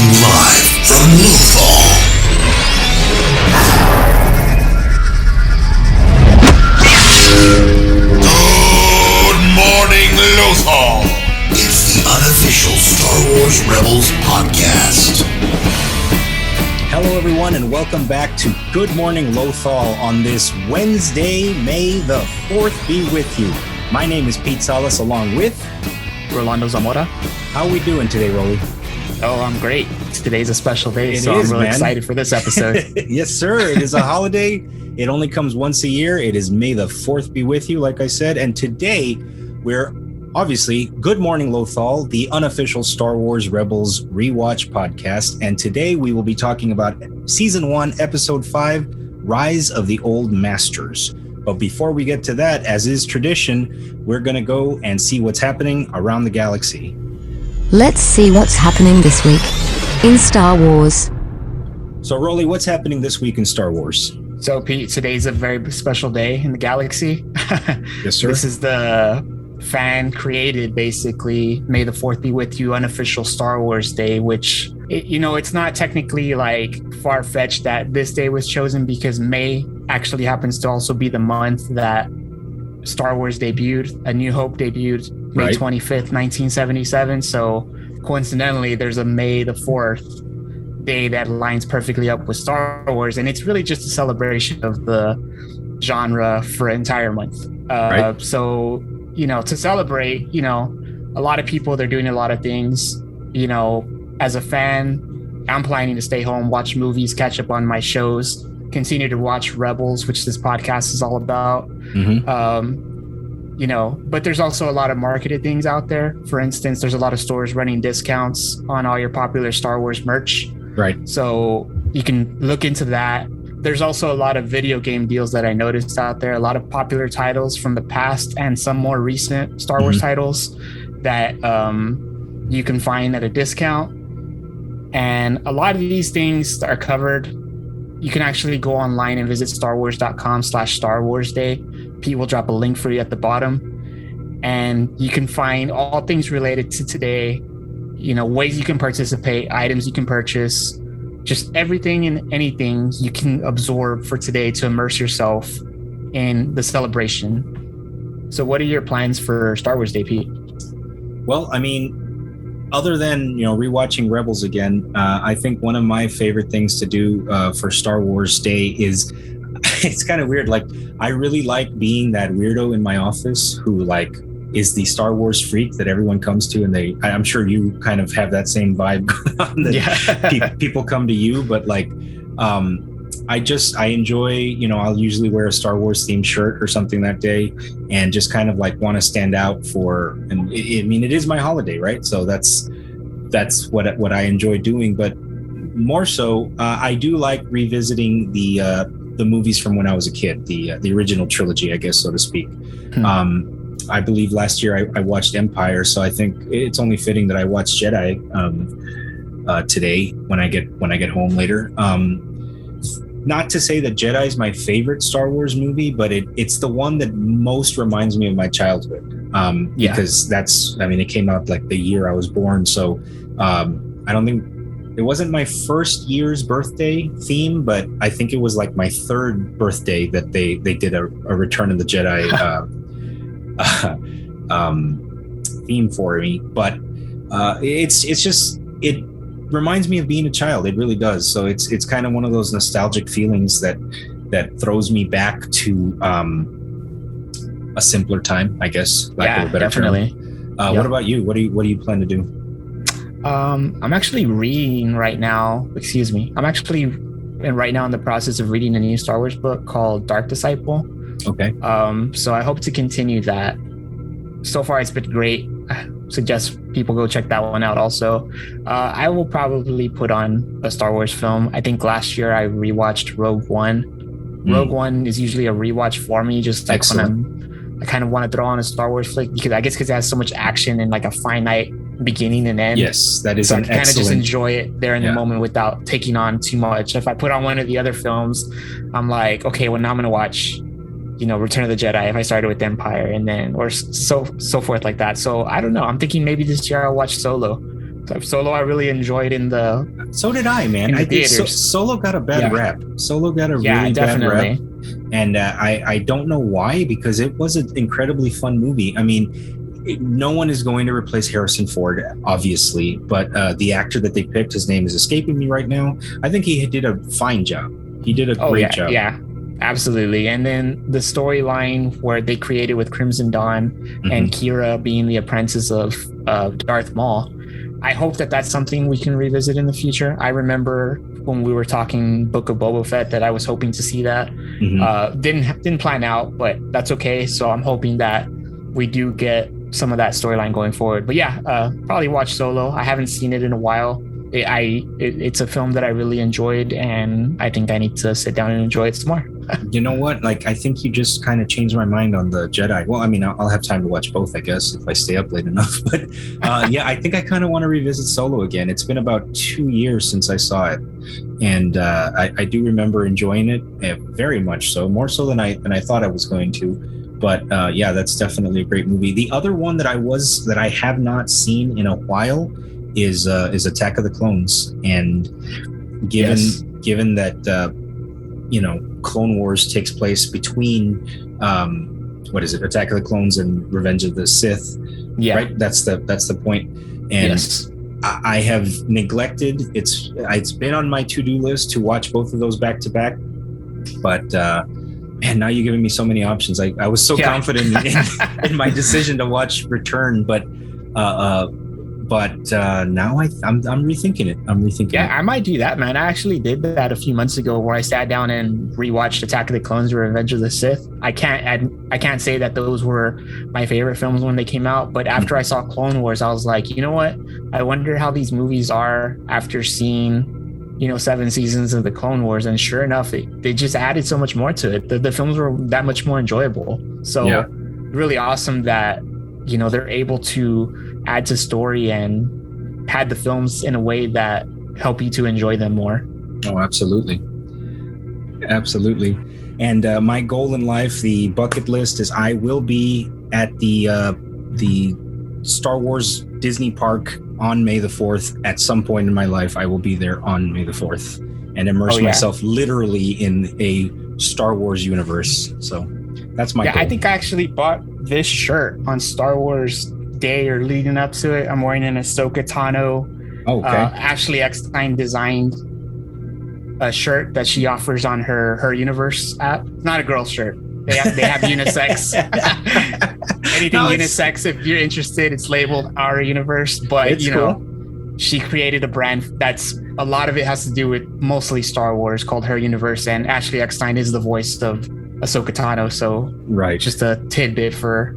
Broadcasting live from Lothal. Good morning, Lothal. It's the Unofficial Star Wars Rebels podcast. Hello, everyone, and welcome back to Good Morning Lothal on this Wednesday, May the 4th be with you. My name is Pete Salas, along with Rolando Zamora. How are we doing today, Rolly? Oh, I'm great. Today's a special day, I'm really excited for this episode. Yes, sir. It is a holiday. It only comes once a year. It is May the 4th be with you, like I said. And today, we're obviously Good Morning Lothal, the unofficial Star Wars Rebels rewatch podcast. And today, we will be talking about Season 1, Episode 5, Rise of the Old Masters. But before we get to that, as is tradition, we're going to go and see what's happening around the galaxy. Let's see what's happening this week in Star Wars. So, Rolly, what's happening this week in Star Wars? So, Pete, today's a very special day in the galaxy. Yes, sir. This is the fan-created, basically, May the 4th be with you, unofficial Star Wars Day, which, it's not technically, far-fetched that this day was chosen because May actually happens to also be the month that Star Wars debuted, A New Hope debuted, May 25th, 1977. So coincidentally, there's a May the 4th day that lines perfectly up with Star Wars. And it's really just a celebration of the genre for an entire month. So, to celebrate, a lot of people, they're doing a lot of things. As a fan, I'm planning to stay home, watch movies, catch up on my shows, continue to watch Rebels, which this podcast is all about. Mm-hmm. But there's also a lot of marketed things out there. For instance, there's a lot of stores running discounts on all your popular Star Wars merch. Right. So you can look into that. There's also a lot of video game deals that I noticed out there, a lot of popular titles from the past and some more recent Star Wars titles that you can find at a discount. And a lot of these things are covered. You can actually go online and visit starwars.com/Star Wars Day. Pete will drop a link for you at the bottom. And you can find all things related to today, ways you can participate, items you can purchase, just everything and anything you can absorb for today to immerse yourself in the celebration. So what are your plans for Star Wars Day, Pete? Well, other than, rewatching Rebels again, I think one of my favorite things to do for Star Wars Day is, it's kind of weird. I really like being that weirdo in my office who is the Star Wars freak that everyone comes to, and I'm sure you kind of have that same vibe going on that people come to you, but I enjoy, I'll usually wear a Star Wars themed shirt or something that day and just kind of want to stand out and it is my holiday, right? So that's what I enjoy doing, but more so, I do like revisiting the movies from when I was a kid, the original trilogy, I guess, so to speak. I believe last year I watched Empire, so I think it's only fitting that I watch Jedi today when I get home later. Not to say that Jedi is my favorite Star Wars movie, but it's the one that most reminds me of my childhood. Because it came out the year I was born, so I don't think it wasn't my first year's birthday theme, but I think it was my third birthday that they did a Return of the Jedi theme for me. But it reminds me of being a child. It really does. So it's kind of one of those nostalgic feelings that throws me back to a simpler time, I guess. Definitely. What about you? What do you plan to do? I'm actually reading right now. I'm actually right now in the process of reading a new Star Wars book called Dark Disciple. Okay. So I hope to continue that. So far, it's been great. I suggest people go check that one out also. I will probably put on a Star Wars film. I think last year I rewatched Rogue One. Rogue One is usually a rewatch for me, just when I kind of want to throw on a Star Wars flick because it has so much action and a finite beginning and end. Yes, that is so I can kind of just enjoy it there in the moment without taking on too much. If I put on one of the other films, I'm okay, well, now I'm going to watch Return of the Jedi if I started with Empire, and then or so forth like that. So I don't know. I'm thinking maybe this year I'll watch Solo. Solo, I really enjoyed in the. So did I, man. In the I think theaters. Solo got a bad rap. Solo got a really definitely. bad rap. And I don't know why, because it was an incredibly fun movie. I mean, no one is going to replace Harrison Ford, obviously, but the actor that they picked, his name is escaping me right now. I think he did a fine job. He did a great job. Yeah, absolutely. And then the storyline where they created with Crimson Dawn and Kira being the apprentice of Darth Maul. I hope that that's something we can revisit in the future. I remember when we were talking Book of Boba Fett that I was hoping to see that. Didn't plan out, but that's okay. So I'm hoping that we do get some of that storyline going forward. But yeah, probably watch Solo. I haven't seen it in a while. It's a film that I really enjoyed, and I think I need to sit down and enjoy it some more. You know what? Like, I think you just kind of changed my mind on the Jedi. Well, I mean, I'll have time to watch both, I guess, if I stay up late enough. But yeah, I think I kind of want to revisit Solo again. It's been about 2 years since I saw it, and I do remember enjoying it very much so, more so than I thought I was going to. But yeah, that's definitely a great movie. The other one that I have not seen in a while is Attack of the Clones, and given that Clone Wars takes place between what is it, Attack of the Clones and Revenge of the Sith, right? That's the point. And I have neglected it's been on my to-do list to watch both of those back to back, but man, now you're giving me so many options. I was so confident in my decision to watch Return, but now I'm rethinking it. I might do that, man. I actually did that a few months ago, where I sat down and rewatched Attack of the Clones or Revenge of the Sith. I can't say that those were my favorite films when they came out, but after I saw Clone Wars, I was like, you know what? I wonder how these movies are after seeing 7 seasons of the Clone Wars. And sure enough, they just added so much more to it. The films were that much more enjoyable. So really awesome that they're able to add to story and pad the films in a way that help you to enjoy them more. Oh, absolutely. And my goal in life, the bucket list, is I will be at the Star Wars Disney Park on May the 4th. At some point in my life, I will be there on May the 4th and immerse myself literally in a Star Wars universe. So that's my goal. I think I actually bought this shirt on Star Wars Day or leading up to it. I'm wearing an Ahsoka Tano, Ashley Eckstein designed a shirt that she offers on her Universe app. It's not a girl shirt. They have unisex. Anything unisex, if you're interested, it's labeled Our Universe. But cool. She created a brand that's a lot of it has to do with mostly Star Wars, called Her Universe, and Ashley Eckstein is the voice of Ahsoka Tano. So just a tidbit for.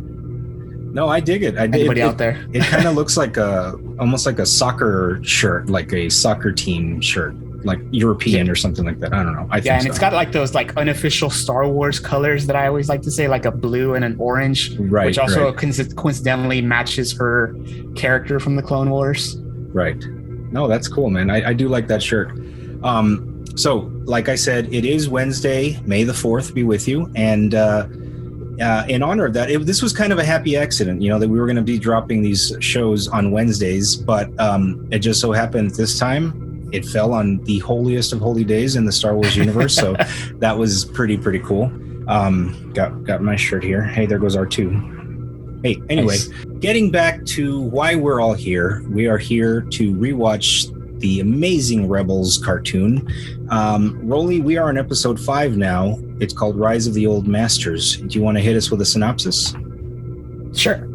No, I dig it. Anybody out there? It kind of looks like almost like a soccer shirt, like a soccer team shirt, like European or something like that. I don't know. I think it's got like those like unofficial Star Wars colors that I always like to say, like a blue and an orange, which also coincidentally matches her character from the Clone Wars. Right. No, that's cool, man. I do like that shirt. So, like I said, it is Wednesday, May the 4th be with you, and in honor of that, this was kind of a happy accident, that we were going to be dropping these shows on Wednesdays, but it just so happened this time it fell on the holiest of holy days in the Star Wars universe. So that was pretty cool. Got my shirt here. Hey, there goes R2. Hey, anyway, Getting back to why we're all here. We are here to rewatch the amazing Rebels cartoon. Rolly, we are on episode 5 now. It's called Rise of the Old Masters. Do you want to hit us with a synopsis? Sure.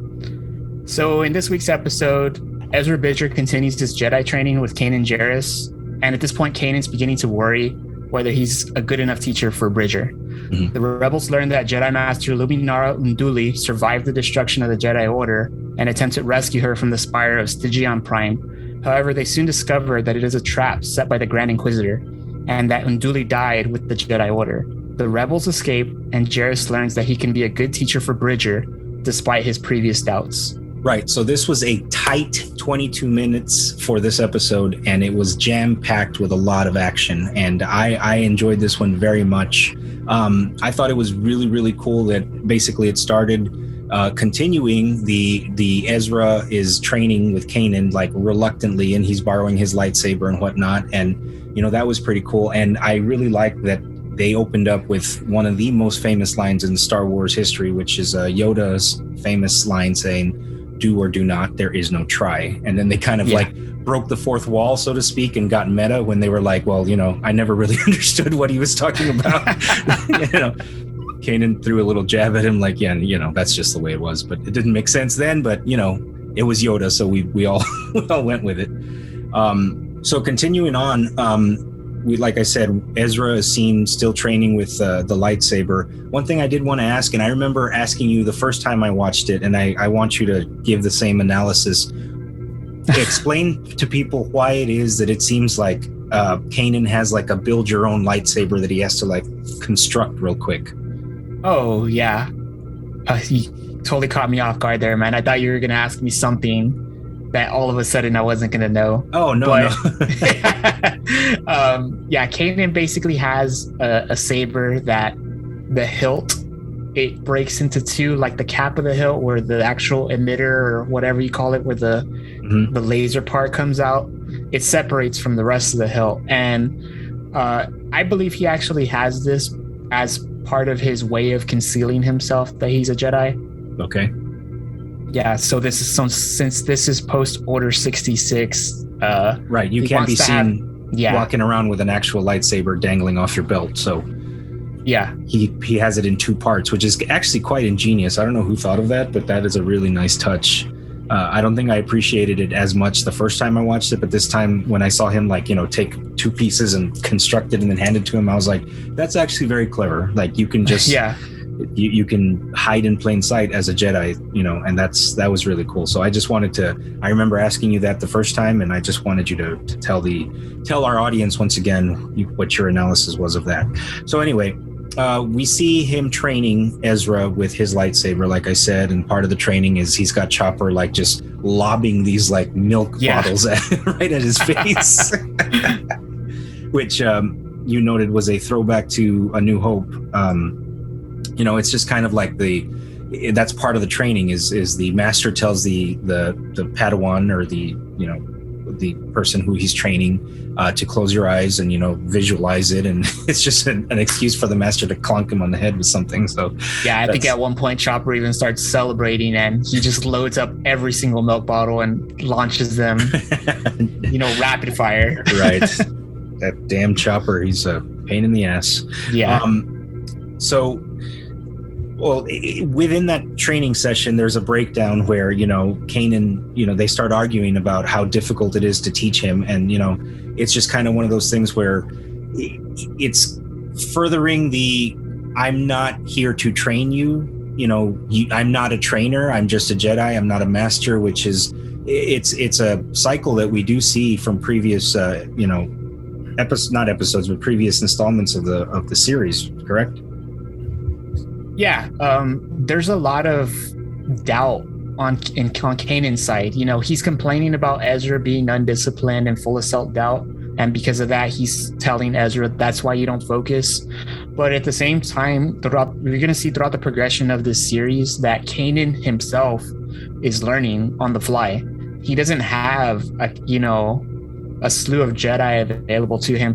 So in this week's episode, Ezra Bridger continues his Jedi training with Kanan Jarrus. And at this point, Kanan's beginning to worry whether he's a good enough teacher for Bridger. Mm-hmm. The rebels learn that Jedi Master Luminara Unduli survived the destruction of the Jedi Order and attempt to rescue her from the spire of Stygian Prime. However, they soon discover that it is a trap set by the Grand Inquisitor, and that Unduli died with the Jedi Order. The rebels escape, and Jarrus learns that he can be a good teacher for Bridger, despite his previous doubts. Right, so this was a tight 22 minutes for this episode, and it was jam-packed with a lot of action, and I enjoyed this one very much. I thought it was really, really cool that basically it started continuing, the Ezra is training with Kanan, like reluctantly, and he's borrowing his lightsaber and whatnot. And, that was pretty cool. And I really like that they opened up with one of the most famous lines in Star Wars history, which is Yoda's famous line saying, "Do or do not, there is no try." And then they kind of like broke the fourth wall, so to speak, and got meta when they were like, well, I never really understood what he was talking about. Kanan threw a little jab at him like, that's just the way it was. But it didn't make sense then, but, it was Yoda, so we all went with it. So continuing on, like I said, Ezra is seen still training with the lightsaber. One thing I did want to ask, and I remember asking you the first time I watched it, and I want you to give the same analysis. Explain to people why it is that it seems like Kanan has like a build your own lightsaber that he has to like construct real quick. Oh, yeah. You totally caught me off guard there, man. I thought you were going to ask me something that all of a sudden I wasn't going to know. Oh, no. Yeah, Kanan basically has a saber that the hilt, it breaks into two, like the cap of the hilt where the actual emitter or whatever you call it, where the laser part comes out. It separates from the rest of the hilt. And I believe he actually has this as part of his way of concealing himself that he's a Jedi. Okay. Yeah, so this is since this is post Order 66. Right, you can't be seen walking around with an actual lightsaber dangling off your belt. So yeah, he has it in two parts, which is actually quite ingenious. I don't know who thought of that, but that is a really nice touch. I don't think I appreciated it as much the first time I watched it, but this time when I saw him take two pieces and construct it and then hand it to him, I was like, that's actually very clever. Like you can just you can hide in plain sight as a Jedi, and that was really cool. So I just wanted to, I remember asking you that the first time, and I just wanted you to tell our audience once again what your analysis was of that. So anyway, we see him training Ezra with his lightsaber, like I said, and part of the training is he's got Chopper like just lobbing these like milk bottles right at his face, which you noted was a throwback to A New Hope. It's just kind of like that's part of the training is the master tells the Padawan or the person who he's training to close your eyes and visualize it, and it's just an excuse for the master to clunk him on the head with something. So I think at one point Chopper even starts celebrating and he just loads up every single milk bottle and launches them rapid fire. Right. That damn Chopper, he's a pain in the ass. Within that training session, there's a breakdown where, Kanan, they start arguing about how difficult it is to teach him. And, it's just kind of one of those things where it's furthering I'm not here to train you. I'm not a trainer. I'm just a Jedi. I'm not a master, which is, it's a cycle that we do see from previous, not episodes, but previous installments of the series, correct? Yeah, there's a lot of doubt on Kanan's side. He's complaining about Ezra being undisciplined and full of self-doubt, and because of that, he's telling Ezra that's why you don't focus. But at the same time, we're going to see throughout the progression of this series that Kanan himself is learning on the fly. He doesn't have a slew of Jedi available to him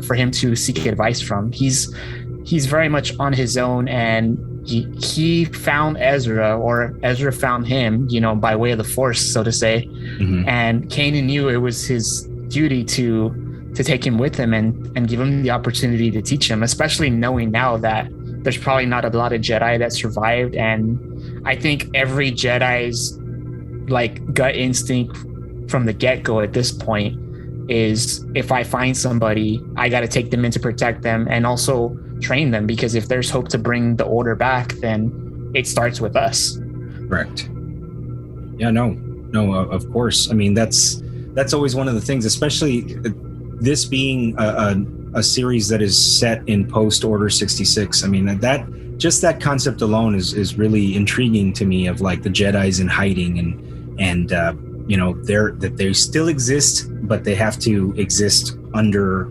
for him to seek advice from. He's very much on his own, and he found Ezra, or Ezra found him, by way of the Force, so to say. Mm-hmm. And Kanan knew it was his duty to take him with him and give him the opportunity to teach him, especially knowing now that there's probably not a lot of Jedi that survived. And I think every Jedi's like gut instinct from the get-go at this point is, if I find somebody, I got to take them in to protect them and also train them, because if there's hope to bring the order back, then it starts with us. Correct. Yeah, no, of course. I mean, that's always one of the things, especially this being a series that is set in post Order 66. I mean, that concept alone is really intriguing to me, of like the Jedi's in hiding and that they still exist, but they have to exist under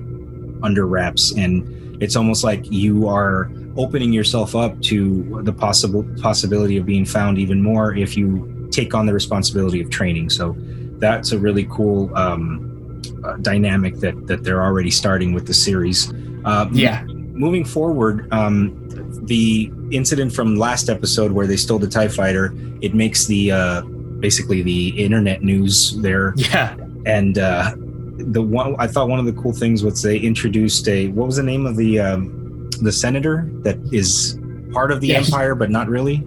wraps. And it's almost like you are opening yourself up to the possibility of being found even more if you take on the responsibility of training. So that's a really cool dynamic that they're already starting with the series. Moving forward, the incident from last episode where they stole the TIE fighter, it makes the basically the internet news there. Yeah. And I thought one of the cool things was they introduced what was the name of the senator that is part of the Empire but not really?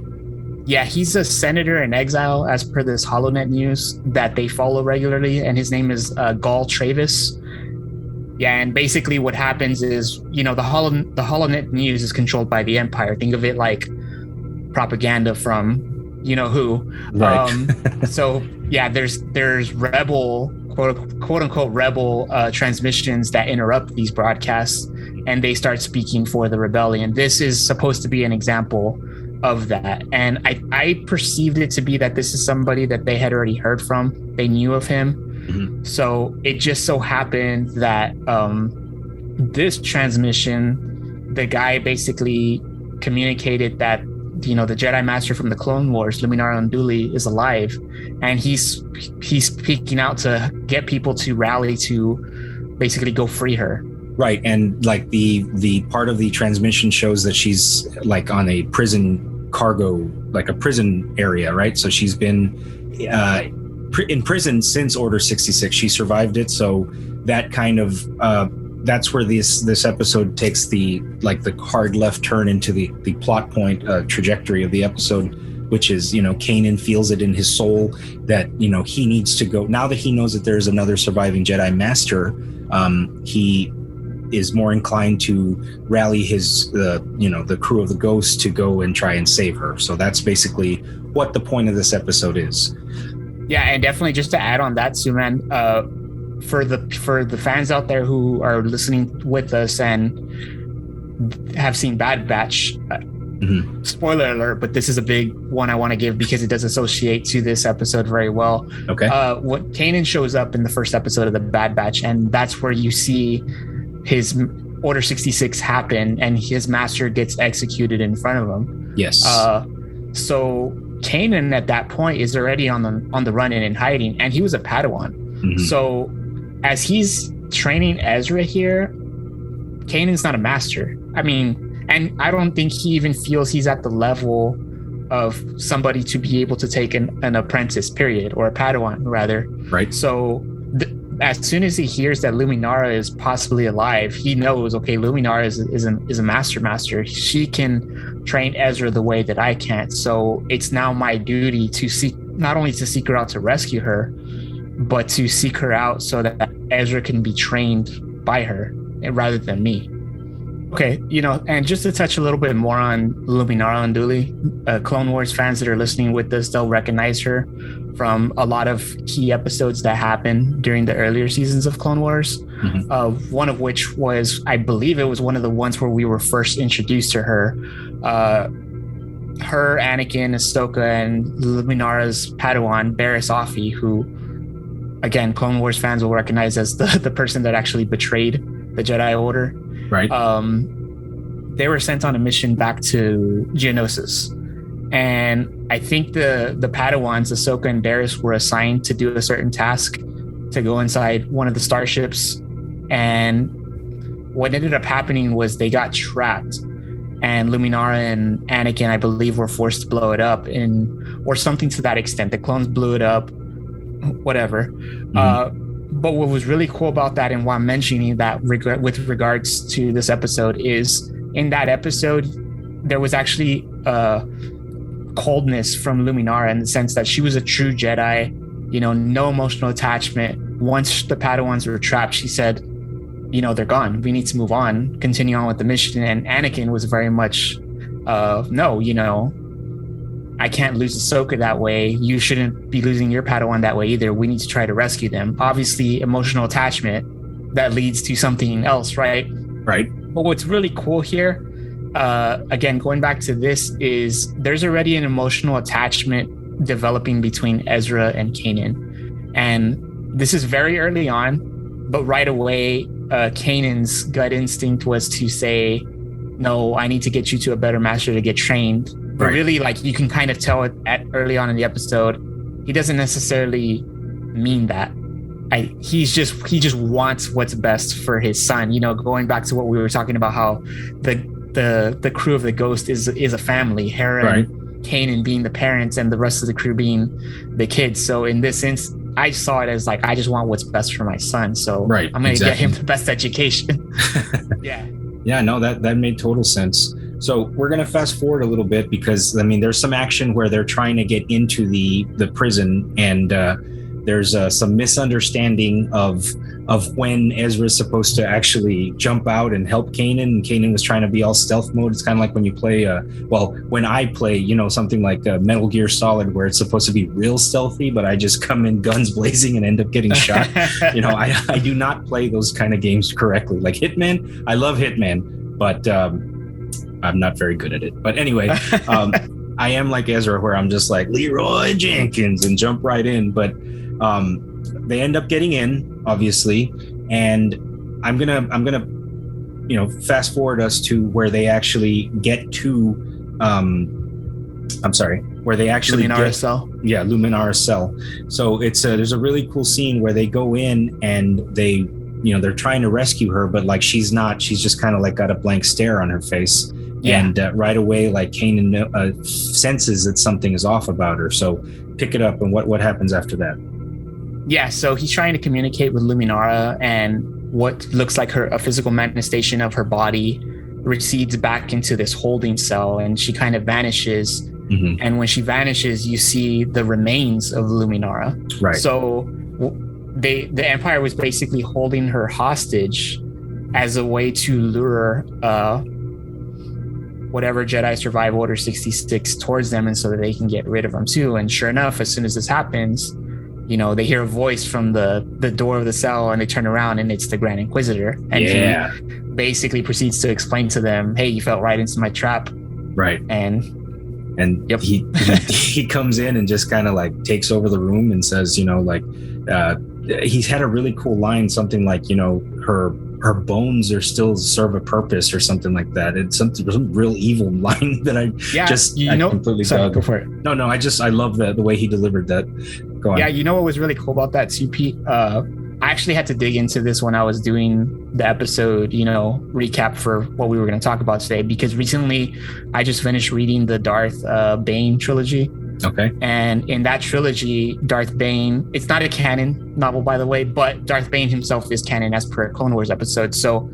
Yeah, he's a senator in exile as per this HoloNet news that they follow regularly, and his name is Gall Travis. Yeah, and basically what happens is, the HoloNet news is controlled by the Empire. Think of it like propaganda from who. Right. So yeah, there's rebel quote unquote rebel transmissions that interrupt these broadcasts, and they start speaking for the rebellion. This is supposed to be an example of that, and I perceived it to be that this is somebody that they had already heard from. They knew of him. Mm-hmm. So it just so happened that this transmission, the guy basically communicated that the Jedi Master from the Clone Wars, Luminara Unduli, is alive, and he's speaking out to get people to rally to basically go free her. Right, and like the part of the transmission shows that she's like on a prison cargo, like a prison area, right? So she's been in prison since Order 66. She survived it, so that kind of that's where this episode takes the hard left turn into the plot point trajectory of the episode, which is Kanan feels it in his soul that he needs to go now that he knows that there's another surviving Jedi Master. He is more inclined to rally the crew of the Ghost to go and try and save her. So that's basically what the point of this episode is. Yeah, and definitely just to add on that, Suman, for the fans out there who are listening with us and have seen Bad Batch, spoiler alert, but this is a big one I want to give because it does associate to this episode very well. Okay. What Kanan shows up in the first episode of the Bad Batch, and that's where you see his Order 66 happen, and his master gets executed in front of him. Yes. So Kanan at that point is already on the run and in hiding, and he was a Padawan. Mm-hmm. So as he's training Ezra here, Kanan's not a master. I mean, and I don't think he even feels he's at the level of somebody to be able to take an apprentice, period, or a Padawan rather. Right. So as soon as he hears that Luminara is possibly alive, he knows, okay, Luminara is a master. She can train Ezra the way that I can't. So it's now my duty to not only to seek her out to rescue her, but to seek her out so that Ezra can be trained by her rather than me. Okay, and just to touch a little bit more on Luminara Unduli, Clone Wars fans that are listening with us, they'll recognize her from a lot of key episodes that happened during the earlier seasons of Clone Wars. Mm-hmm. One of which was, I believe it was one of the ones where we were first introduced to her. Her, Anakin, Ahsoka, and Luminara's Padawan, Barriss Offee, who, again, Clone Wars fans will recognize as the person that actually betrayed the Jedi Order. Right. They were sent on a mission back to Geonosis. And I think the Padawans, Ahsoka and Barriss, were assigned to do a certain task to go inside one of the starships. And what ended up happening was they got trapped. And Luminara and Anakin, I believe, were forced to blow it up, or something to that extent. The clones blew it up, whatever. Mm-hmm. But what was really cool about that, and why I'm mentioning that with regards to this episode, is in that episode, there was actually coldness from Luminara in the sense that she was a true Jedi, no emotional attachment. Once the Padawans were trapped, she said, they're gone. We need to move on, continue on with the mission. And Anakin was very much, no, I can't lose Ahsoka that way. You shouldn't be losing your Padawan that way either. We need to try to rescue them. Obviously, emotional attachment that leads to something else, right? Right. But what's really cool here, again, going back to this, is there's already an emotional attachment developing between Ezra and Kanan. And this is very early on, but right away, Kanan's gut instinct was to say, no, I need to get you to a better master to get trained. But really, like, you can kind of tell it early on in the episode, he doesn't necessarily mean that. He just wants what's best for his son. You know, going back to what we were talking about, how the crew of the Ghost is a family. Hera and Kanan being the parents, and the rest of the crew being the kids. So in this instance, I saw it as like, I just want what's best for my son. So I'm going to get him the best education. Yeah. Yeah, no, that made total sense. So we're going to fast forward a little bit, because I mean, there's some action where they're trying to get into the prison, and there's some misunderstanding of when Ezra's supposed to actually jump out and help Kanan, and Kanan was trying to be all stealth mode. It's kind of like when you play, when I play, you know, something like Metal Gear Solid, where it's supposed to be real stealthy, but I just come in guns blazing and end up getting shot. You know, I do not play those kind of games correctly. Like Hitman, I love Hitman, but I'm not very good at it. But anyway, I am like Ezra, where I'm just like Leroy Jenkins and jump right in. But they end up getting in, obviously, and I'm gonna you know, fast forward us to where they actually get to where they actually Luminara cell. Yeah, Luminara cell. So it's there's a really cool scene where they go in and they, you know, they're trying to rescue her, but like she's just kind of like got a blank stare on her face. Yeah. And right away, like Kanan senses that something is off about her. So pick it up, and what happens after that? Yeah, so he's trying to communicate with Luminara, and what looks like a physical manifestation of her body recedes back into this holding cell, and she kind of vanishes. Mm-hmm. And when she vanishes, you see the remains of Luminara. Right. So the Empire was basically holding her hostage as a way to lure whatever Jedi survive Order 66 towards them, and so that they can get rid of them too. And sure enough, as soon as this happens, you know, they hear a voice from the door of the cell, and they turn around, and it's the Grand Inquisitor. And he basically proceeds to explain to them, hey, you fell right into my trap. Right. And yep. he comes in and just kind of like takes over the room and says, you know, like, he's had a really cool line, something like, you know, her bones are still serve a purpose or something like that. It's some real evil line that I completely dug. Go for it. No, I love the way he delivered that. Go on. Yeah, you know what was really cool about that too, Pete? I actually had to dig into this when I was doing the episode, you know, recap for what we were going to talk about today, because recently I just finished reading the Darth Bane trilogy. Okay. And in that trilogy, Darth Bane, it's not a canon novel, by the way, but Darth Bane himself is canon as per a Clone Wars episode. So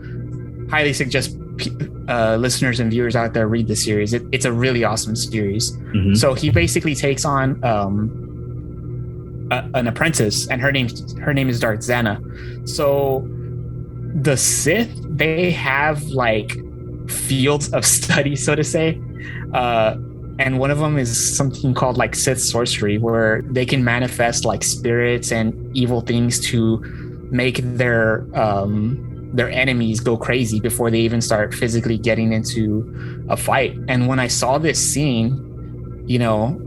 highly suggest listeners and viewers out there read the series. It's a really awesome series. Mm-hmm. So he basically takes on an apprentice, and her name is Darth Zana. So the Sith, they have like fields of study, so to say. And one of them is something called like Sith sorcery, where they can manifest like spirits and evil things to make their enemies go crazy before they even start physically getting into a fight. And when I saw this scene, you know,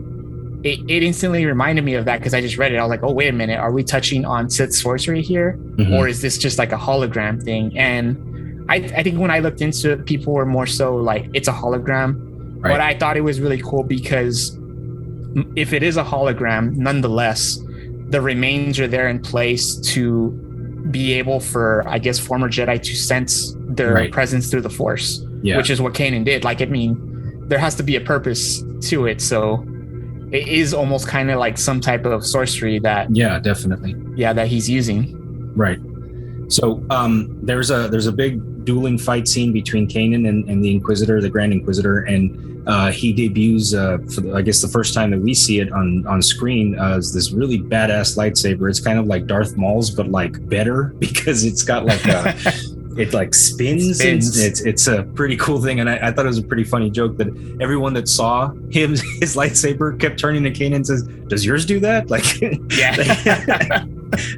it instantly reminded me of that, because I just read it. I was like, oh, wait a minute, are we touching on Sith sorcery here? Mm-hmm. Or is this just like a hologram thing? And I think when I looked into it, people were more so like, it's a hologram. Right. But I thought it was really cool, because if it is a hologram, nonetheless, the remains are there in place to be able for, I guess, former Jedi to sense their presence through the Force, which is what Kanan did. Like, I mean, there has to be a purpose to it. So it is almost kind of like some type of sorcery that... Yeah, definitely. Yeah, that he's using. Right. So there's a big dueling fight scene between Kanan and the Inquisitor, the Grand Inquisitor, and he debuts for I guess the first time that we see it on screen as this really badass lightsaber. It's kind of like Darth Maul's, but like better, because it's got like it like spins. It's a pretty cool thing, and I thought it was a pretty funny joke that everyone that saw his lightsaber kept turning to Kanan and says, "Does yours do that?" Like, yeah,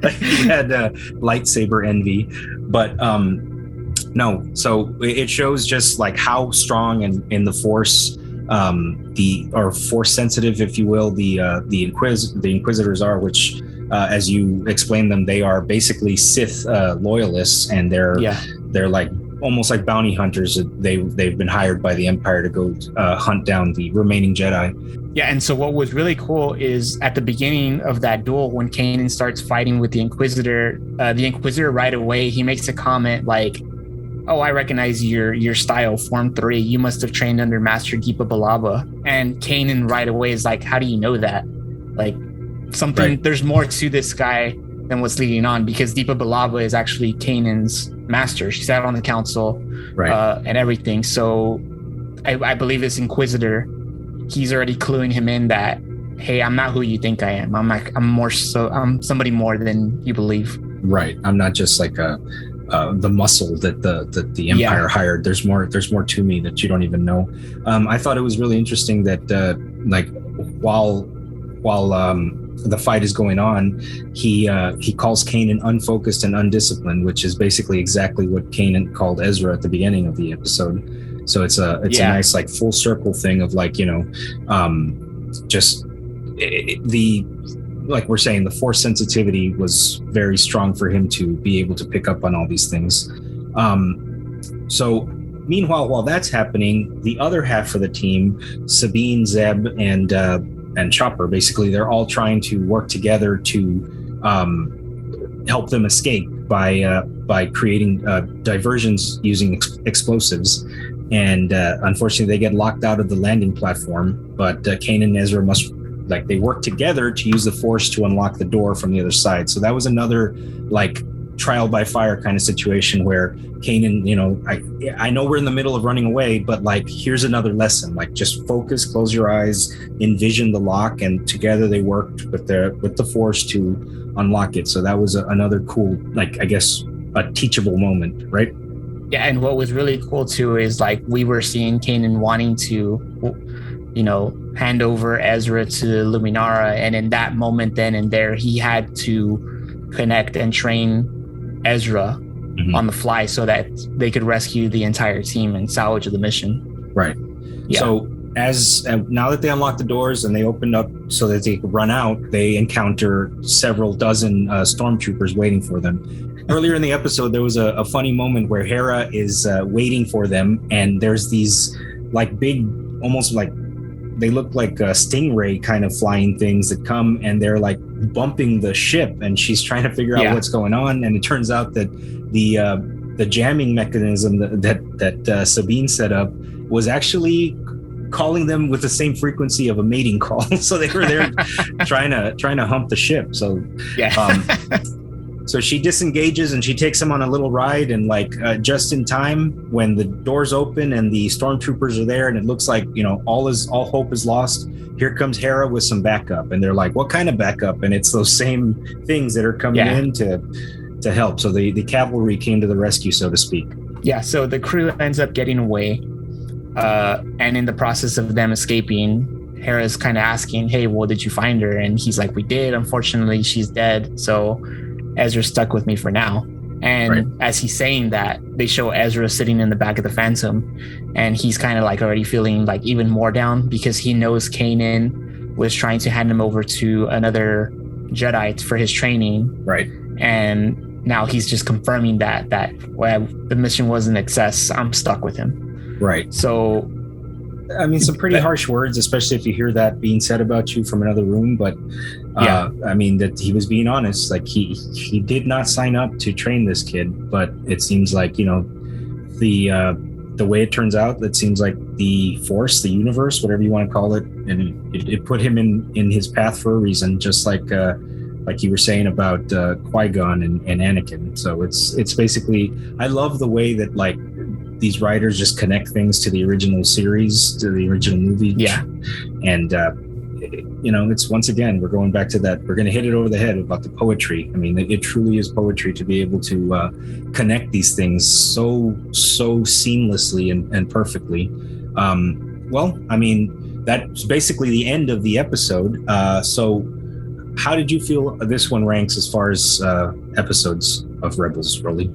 like he had lightsaber envy, but no. So it shows just like how strong in the Force, or Force sensitive, if you will, the Inquisitors are, which as you explain them, they are basically Sith loyalists, and they're like almost like bounty hunters. They've been hired by the Empire to go hunt down the remaining Jedi. Yeah, and so what was really cool is at the beginning of that duel, when Kanan starts fighting with the Inquisitor right away, he makes a comment like, "Oh, I recognize your style, Form 3. You must have trained under Master Deepa Billaba." And Kanan right away is like, "How do you know that?" Like something, right. There's more to this guy than what's leading on, because Deepa Billaba is actually Kanan's master. She sat on the council, right. And everything. So I believe this Inquisitor, he's already cluing him in that, hey, I'm not who you think I am. I'm somebody more than you believe. Right. I'm not just like the muscle that the Empire hired. There's more to me that you don't even know. I thought it was really interesting that like while the fight is going on, he calls Kanan unfocused and undisciplined, which is basically exactly what Kanan called Ezra at the beginning of the episode. So it's a nice like full circle thing of like, like we're saying, the Force sensitivity was very strong for him to be able to pick up on all these things. So meanwhile, while that's happening, the other half of the team, Sabine, Zeb, and Chopper, basically, they're all trying to work together to help them escape by creating diversions using explosives. And unfortunately, they get locked out of the landing platform. But Kanan and Ezra they work together to use the Force to unlock the door from the other side. So that was another like trial by fire kind of situation where Kanan, I know we're in the middle of running away, but like here's another lesson. Like just focus, close your eyes, envision the lock, and together they worked with the Force to unlock it. So that was another cool, like I guess, a teachable moment, right? Yeah, and what was really cool too is like we were seeing Kanan wanting to, hand over Ezra to Luminara, and in that moment then and there, he had to connect and train Ezra on the fly so that they could rescue the entire team and salvage the mission. Right. Yeah. So now that they unlocked the doors and they opened up so that they could run out, they encounter several dozen stormtroopers waiting for them. Earlier in the episode, there was a funny moment where Hera is waiting for them, and there's these like big, almost like they look like stingray kind of flying things that come, and they're like bumping the ship, and she's trying to figure out what's going on. And it turns out that the jamming mechanism that Sabine set up was actually calling them with the same frequency of a mating call. So they were there trying to hump the ship. So so she disengages and she takes him on a little ride, and like just in time when the doors open and the stormtroopers are there, and it looks like all hope is lost. Here comes Hera with some backup, and they're like, "What kind of backup?" And it's those same things that are coming in to help. So the cavalry came to the rescue, so to speak. Yeah. So the crew ends up getting away, and in the process of them escaping, Hera's kind of asking, "Hey, well, did you find her?" And he's like, "We did. Unfortunately, she's dead. So Ezra's stuck with me for now." And as he's saying that, they show Ezra sitting in the back of the Phantom, and he's kind of like already feeling like even more down because he knows Kanan was trying to hand him over to another Jedi for his training. Right. And now he's just confirming that the mission was an excess. I'm stuck with him. Right. So I mean, some pretty harsh words, especially if you hear that being said about you from another room. But I mean, that he was being honest. Like he did not sign up to train this kid, but it seems like the way it turns out, it seems like the Force, the universe, whatever you want to call it, and it put him in his path for a reason. Just like you were saying about Qui-Gon and Anakin. So it's basically, I love the way that like these writers just connect things to the original series, to the original movie. Yeah. And, it's once again, we're going back to that. We're going to hit it over the head about the poetry. I mean, it truly is poetry to be able to connect these things so seamlessly and perfectly. Well, I mean, that's basically the end of the episode. So how did you feel this one ranks as far as episodes of Rebels, Rolly?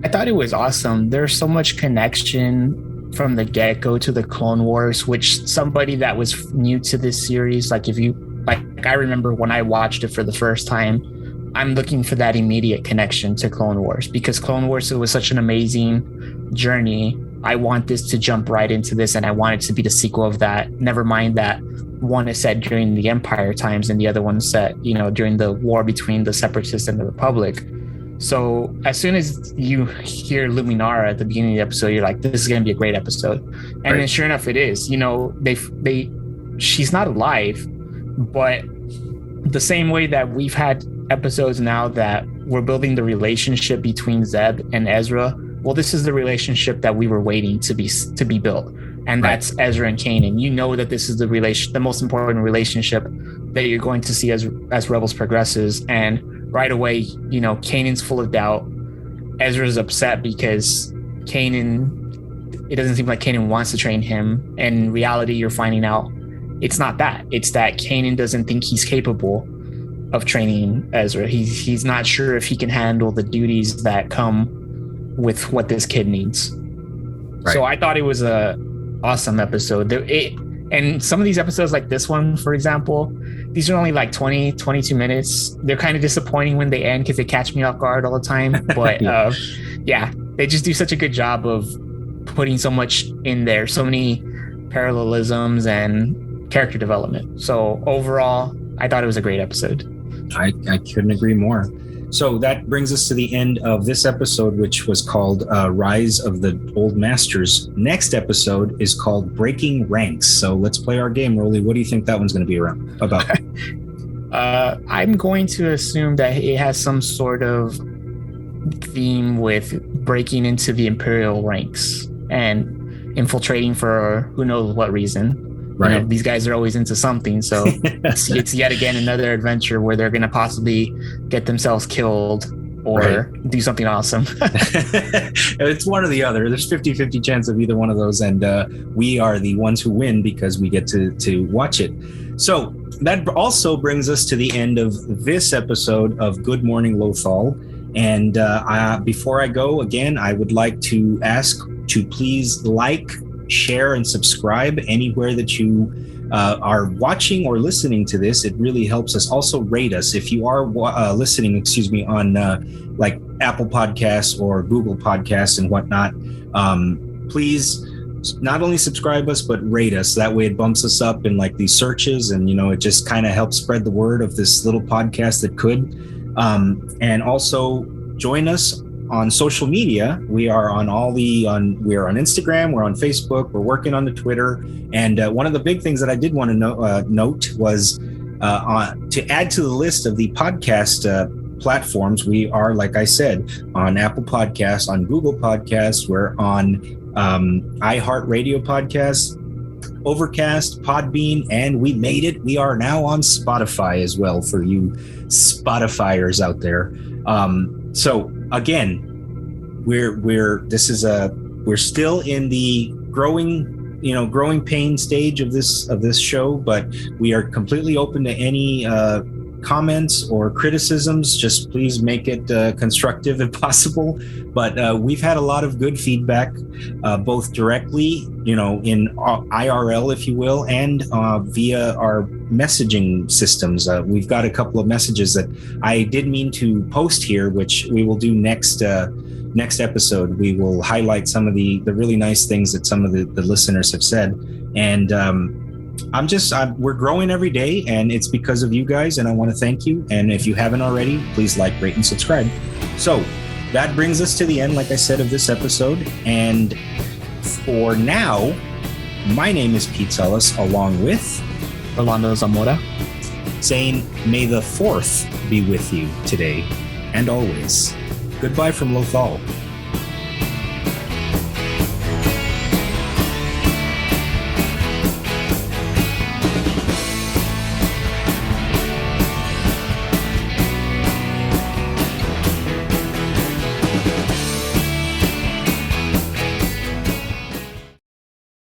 I thought it was awesome. There's so much connection from the get-go to the Clone Wars, which somebody that was new to this series, like if you like I remember when I watched it for the first time, I'm looking for that immediate connection to Clone Wars, because Clone Wars, it was such an amazing journey. I want this to jump right into this, and I want it to be the sequel of that. Never mind that one is set during the Empire times and the other one's set, during the war between the Separatists and the Republic. So as soon as you hear Luminara at the beginning of the episode, you're like, this is going to be a great episode. And then sure enough, it is. She's not alive, but the same way that we've had episodes now that we're building the relationship between Zeb and Ezra, well, this is the relationship that we were waiting to be built. And that's Ezra and Kanan. You know that this is the most important relationship that you're going to see as Rebels progresses. And right away, Kanan's full of doubt. Ezra's upset because it doesn't seem like Kanan wants to train him. And in reality, you're finding out it's not that. It's that Kanan doesn't think he's capable of training Ezra. He's not sure if he can handle the duties that come with what this kid needs. Right. So I thought it was a awesome episode. And some of these episodes, like this one, for example, these are only like 20, 22 minutes. They're kind of disappointing when they end because they catch me off guard all the time. But they just do such a good job of putting so much in there, so many parallelisms and character development. So overall, I thought it was a great episode. I couldn't agree more. So that brings us to the end of this episode, which was called Rise of the Old Masters. Next episode is called Breaking Ranks. So let's play our game, Rolly. What do you think that one's going to be about? I'm going to assume that it has some sort of theme with breaking into the Imperial ranks and infiltrating for who knows what reason. Right. These guys are always into something, so it's yet again another adventure where they're going to possibly get themselves killed or do something awesome. It's one or the other. There's 50-50 chance of either one of those, and we are the ones who win because we get to watch it. So that also brings us to the end of this episode of Good Morning Lothal. And before I go, again, I would like to ask to please like, share, and subscribe anywhere that you are watching or listening to this. It really helps us. Also rate us if you are listening on like Apple Podcasts or Google Podcasts and whatnot. Please not only subscribe us but rate us. That way it bumps us up in like these searches, and it just kind of helps spread the word of this little podcast that could. And also join us on social media. We are on we're on Instagram, we're on Facebook, we're working on the Twitter. And one of the big things that I did want to note was to add to the list of the podcast platforms. We are, like I said, on Apple Podcasts, on Google Podcasts, we're on iHeartRadio Podcasts, Overcast, Podbean, and we made it. We are now on Spotify as well for you Spotifyers out there. So again, we're still in the growing pain stage of this show, but we are completely open to any comments or criticisms. Just please make it constructive if possible. But we've had a lot of good feedback, both directly, in IRL, if you will, and via our messaging systems. We've got a couple of messages that I did mean to post here, which we will do next episode. We will highlight some of the really nice things that some of the listeners have said. And we're growing every day, and it's because of you guys, and I want to thank you. And if you haven't already, please like, rate, and subscribe. So that brings us to the end, like I said, of this episode. And for now, my name is Pete Ellis, along with Rolando Zamora, saying, may the 4th be with you today and always. Goodbye from Lothal.